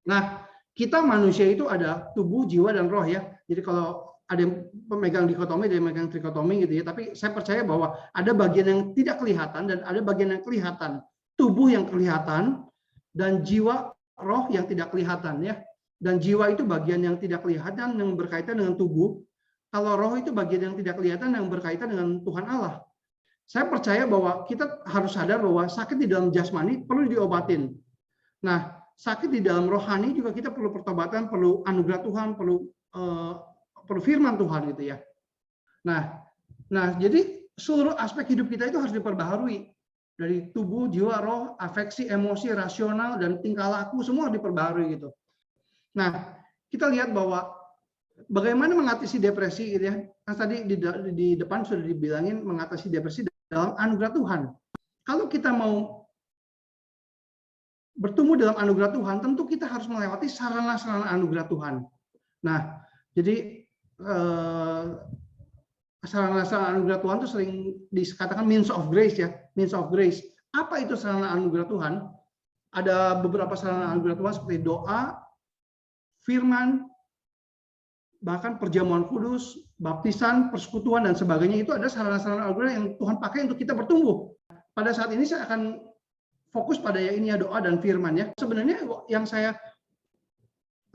Nah, kita manusia itu ada tubuh, jiwa, dan roh ya. Jadi kalau ada yang pemegang dikotomi, ada yang memegang trikotomi gitu ya. Tapi saya percaya bahwa ada bagian yang tidak kelihatan dan ada bagian yang kelihatan. Tubuh yang kelihatan dan jiwa, roh yang tidak kelihatan ya. Dan jiwa itu bagian yang tidak kelihatan yang berkaitan dengan tubuh. Kalau roh itu bagian yang tidak kelihatan yang berkaitan dengan Tuhan Allah. Saya percaya bahwa kita harus sadar bahwa sakit di dalam jasmani perlu diobatin. Nah, sakit di dalam rohani juga kita perlu pertobatan, perlu anugerah Tuhan, perlu firman Tuhan gitu ya. Nah, jadi seluruh aspek hidup kita itu harus diperbaharui. Dari tubuh, jiwa, roh, afeksi, emosi, rasional, dan tingkah laku semua diperbaharui gitu. Nah, kita lihat bahwa bagaimana mengatasi depresi gitu ya. Kan tadi di depan sudah dibilangin mengatasi depresi dalam anugerah Tuhan. Kalau kita mau bertumbuh dalam anugerah Tuhan, tentu kita harus melewati sarana-sarana anugerah Tuhan. Nah, jadi sarana-sarana anugerah Tuhan itu sering dikatakan means of grace ya, means of grace. Apa itu sarana anugerah Tuhan? Ada beberapa sarana anugerah Tuhan seperti doa, firman, bahkan perjamuan kudus, baptisan, persekutuan, dan sebagainya. Itu ada sarana-sarana anugerah yang Tuhan pakai untuk kita bertumbuh. Pada saat ini saya akan fokus pada ya ini ya, doa dan firman ya. Sebenarnya yang saya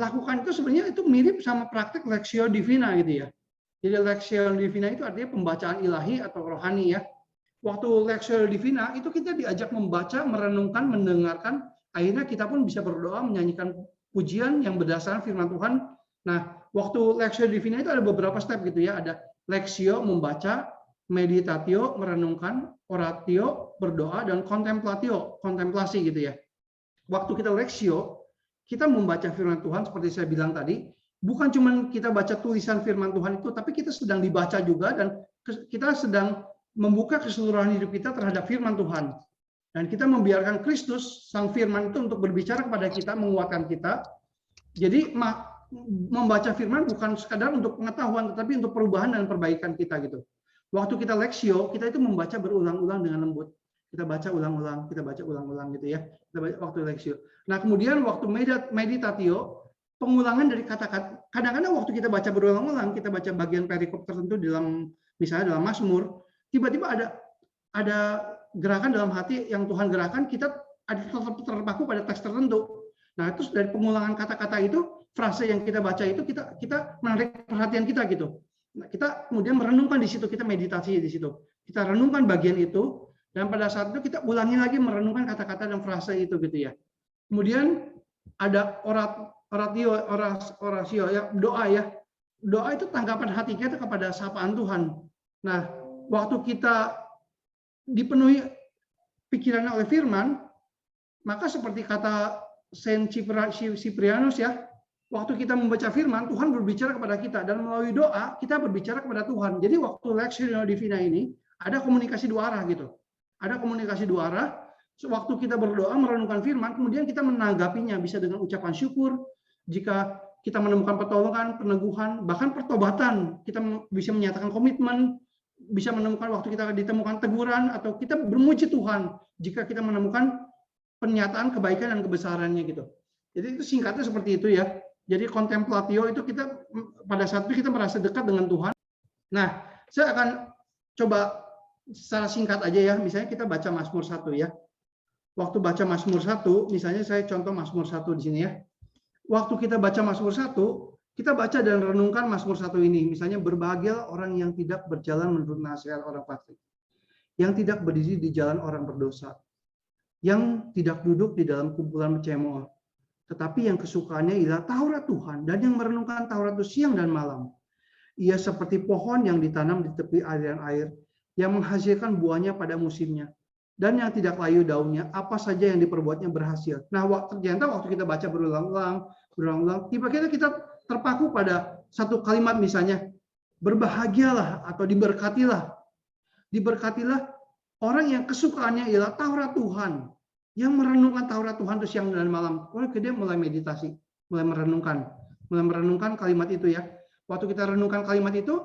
lakukan itu sebenarnya itu mirip sama praktek Lectio Divina gitu ya. Jadi Lectio Divina itu artinya pembacaan ilahi atau rohani ya. Waktu Lectio Divina itu kita diajak membaca, merenungkan, mendengarkan, akhirnya kita pun bisa berdoa, menyanyikan pujian yang berdasarkan firman Tuhan. Nah, waktu Lectio Divina itu ada beberapa step gitu ya. Ada Lectio membaca, meditatio merenungkan, oratio berdoa, dan contemplatio kontemplasi gitu ya. Waktu kita Lectio, kita membaca firman Tuhan seperti saya bilang tadi, bukan cuma kita baca tulisan firman Tuhan itu, tapi kita sedang dibaca juga dan kita sedang membuka keseluruhan hidup kita terhadap firman Tuhan. Dan kita membiarkan Kristus, sang firman itu untuk berbicara kepada kita, menguatkan kita. Jadi membaca firman bukan sekadar untuk pengetahuan, tetapi untuk perubahan dan perbaikan kita gitu. Waktu kita Lectio, kita itu membaca berulang-ulang dengan lembut. Kita baca ulang-ulang, kita baca ulang-ulang gitu ya. Kita baca waktu Lectio. Nah, kemudian waktu meditatio, pengulangan dari kata-kata. Kadang-kadang waktu kita baca berulang-ulang, kita baca bagian perikop tertentu dalam, misalnya dalam Mazmur, tiba-tiba ada gerakan dalam hati yang Tuhan gerakan, kita terpaku pada teks tertentu. Nah, terus dari pengulangan kata-kata itu, frase yang kita baca itu kita menarik perhatian kita gitu. Nah, kita kemudian merenungkan di situ, kita meditasi di situ. Kita renungkan bagian itu, dan pada saat itu kita ulangi lagi merenungkan kata-kata dan frase itu gitu ya. Kemudian ada orasio ya, doa ya. Doa itu tanggapan hati kita kepada sapaan Tuhan. Nah, waktu kita dipenuhi pikirannya oleh firman, maka seperti kata Saint Cyprianus ya, waktu kita membaca firman, Tuhan berbicara kepada kita, dan melalui doa kita berbicara kepada Tuhan. Jadi waktu Lectio Divina ini ada komunikasi dua arah gitu. Ada komunikasi dua arah. Waktu kita berdoa merenungkan firman, kemudian kita menanggapinya bisa dengan ucapan syukur. Jika kita menemukan pertolongan, peneguhan, bahkan pertobatan, kita bisa menyatakan komitmen, bisa menemukan waktu kita ditemukan teguran, atau kita bermuji Tuhan jika kita menemukan pernyataan kebaikan dan kebesarannya gitu. Jadi itu singkatnya seperti itu ya. Jadi contemplatio itu kita pada saat itu kita merasa dekat dengan Tuhan. Nah, saya akan coba secara singkat aja ya. Misalnya kita baca Mazmur 1 ya. Waktu baca Mazmur 1, misalnya saya contoh Mazmur 1 di sini ya. Waktu kita baca Mazmur 1, kita baca dan renungkan Mazmur 1 ini. Misalnya, berbahagia orang yang tidak berjalan menurut nasihat orang fasik, yang tidak berdiri di jalan orang berdosa, yang tidak duduk di dalam kumpulan pencemooh, tetapi yang kesukaannya ialah Taurat Tuhan, dan yang merenungkan Taurat itu siang dan malam. Ia seperti pohon yang ditanam di tepi aliran air, yang menghasilkan buahnya pada musimnya, dan yang tidak layu daunnya, apa saja yang diperbuatnya berhasil. Nah, ternyata waktu kita baca berulang-ulang, tiba-tiba kita terpaku pada satu kalimat misalnya, berbahagialah atau diberkatilah. Diberkatilah orang yang kesukaannya ialah Taurat Tuhan, yang merenungkan Taurat Tuhan itu siang dan malam. Dia mulai meditasi, mulai merenungkan kalimat itu ya. Waktu kita renungkan kalimat itu,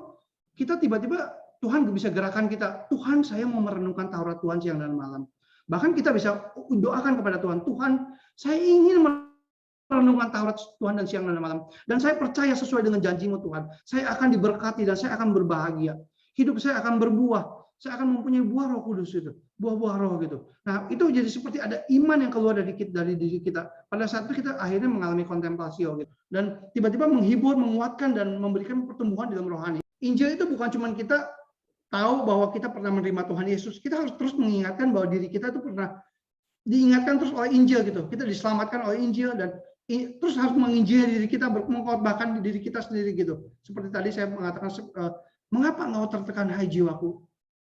kita tiba-tiba Tuhan bisa gerakan kita. Tuhan, saya mau merenungkan Taurat Tuhan siang dan malam. Bahkan kita bisa doakan kepada Tuhan, Tuhan, saya ingin Renungan Taurat Tuhan dan siang dan malam. Dan saya percaya sesuai dengan janji-Mu Tuhan. Saya akan diberkati dan saya akan berbahagia. Hidup saya akan berbuah. Saya akan mempunyai buah Roh Kudus itu. Buah-buah roh gitu. Nah, itu jadi seperti ada iman yang keluar dari diri kita. Pada saat itu kita akhirnya mengalami kontemplasi gitu. Dan tiba-tiba menghibur, menguatkan dan memberikan pertumbuhan dalam rohani. Injil itu bukan cuma kita tahu bahwa kita pernah menerima Tuhan Yesus. Kita harus terus mengingatkan bahwa diri kita itu pernah diingatkan terus oleh Injil gitu. Kita diselamatkan oleh Injil dan terus harus menginjili diri kita, mengkhotbahkan diri kita sendiri gitu. Seperti tadi saya mengatakan, mengapa engkau tertekan hai jiwaku?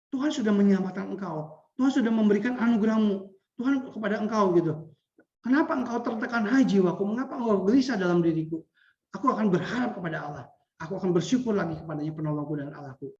Tuhan sudah menyelamatkan engkau. Tuhan sudah memberikan anugerah-Mu. Tuhan kepada engkau gitu. Kenapa engkau tertekan hai jiwaku? Mengapa engkau gelisah dalam diriku? Aku akan berharap kepada Allah. Aku akan bersyukur lagi kepadanya penolongku dan Allahku.